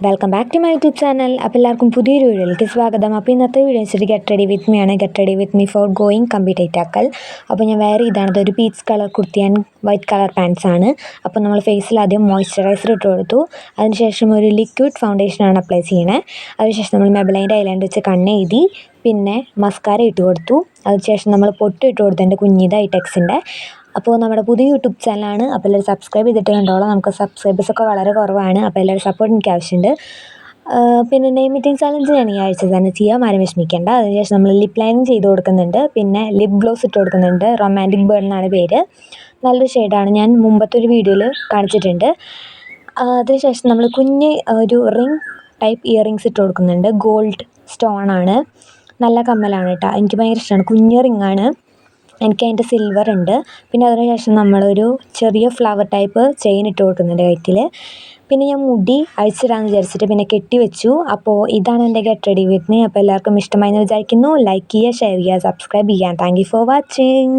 Welcome back to my YouTube channel. അപ്പോൾ എല്ലാവർക്കും പുതിയൊരു വീഡിയോയിലേക്ക് സ്വാഗതം. അപ്പോൾ ഇന്നത്തെ വീഡിയോ വെച്ചിട്ട് ഗെറ്റ് റെഡി വിത്ത് മീ ആണ്. Get ready with me for going കമ്പിറ്റേറ്റാക്കൽ. അപ്പോൾ ഞാൻ വേറെ ഇതാണത് ഒരു peach colour kurti and white colour pants ആണ്. അപ്പോൾ നമ്മൾ ഫേസിൽ ആദ്യം മോയ്സ്ചറൈസർ ഇട്ട് കൊടുത്തു. അതിനുശേഷം ഒരു ലിക്വിഡ് ഫൗണ്ടേഷനാണ് അപ്ലൈ ചെയ്യണേ. അതിനുശേഷം നമ്മൾ മെബലൈൻ്റെ ഐലാൻഡ് വെച്ച് കണ്ണെഴുതി പിന്നെ മസ്കാര ഇട്ട് കൊടുത്തു. അതിനുശേഷം നമ്മൾ പൊട്ട് ഇട്ട് കൊടുത്തിട്ടുണ്ട് കുഞ്ഞിതായി ടെക്സിൻ്റെ. അപ്പോൾ നമ്മുടെ പുതിയ യൂട്യൂബ് ചാനലാണ്. അപ്പോൾ എല്ലാവരും സബ്സ്ക്രൈബ് ചെയ്തിട്ട് കണ്ടോളാം. നമുക്ക് സബ്സ്ക്രൈബേഴ്സൊക്കെ വളരെ കുറവാണ്. അപ്പോൾ എല്ലാവരും സപ്പോർട്ട് എനിക്ക് ആവശ്യമുണ്ട്. പിന്നെ നെയിം മീറ്റിംഗ് ചാലഞ്ച് ഞാൻ ഈ ആഴ്ച തന്നെ ചെയ്യാൻ ആരും വിഷമിക്കേണ്ട. അതിനുശേഷം നമ്മൾ ലിപ്പ് ലൈനിങ് ചെയ്ത് കൊടുക്കുന്നുണ്ട്. പിന്നെ ലിപ്പ് ഗ്ലോസ് ഇട്ട് കൊടുക്കുന്നുണ്ട്. റൊമാൻറ്റിക് ബേർഡ് എന്നാണ് പേര്. നല്ലൊരു ഷെയ്ഡാണ്, ഞാൻ മുമ്പത്തെ ഒരു വീഡിയോയിൽ കാണിച്ചിട്ടുണ്ട്. അതിനുശേഷം നമ്മൾ കുഞ്ഞ് ഒരു റിങ് ടൈപ്പ് ഇയറിങ്സ് ഇട്ട് കൊടുക്കുന്നുണ്ട്. ഗോൾഡ് സ്റ്റോണാണ്, നല്ല കമ്മലാണ് കേട്ടോ. എനിക്ക് ഭയങ്കര ഇഷ്ടമാണ്. കുഞ്ഞ് റിങ്ങാണ്. എനിക്ക് അതിൻ്റെ സിൽവർ ഉണ്ട്. പിന്നെ അതിനുശേഷം നമ്മളൊരു ചെറിയ ഫ്ലവർ ടൈപ്പ് ചെയിൻ ഇട്ട് കൊടുക്കുന്നുണ്ട് കഴുത്തിൽ. പിന്നെ ഞാൻ മുടി അഴിച്ചിടാമെന്ന് വിചാരിച്ചിട്ട് പിന്നെ കെട്ടി വെച്ചു. അപ്പോൾ ഇതാണ് എൻ്റെ ഗെറ്റ് റെഡി വിത്ത് മീ. അപ്പോൾ എല്ലാവർക്കും ഇഷ്ടമായി എന്ന് വിചാരിക്കുന്നു. ലൈക്ക് ചെയ്യുക, ഷെയർ ചെയ്യുക, സബ്സ്ക്രൈബ് ചെയ്യുക. Thank you for watching.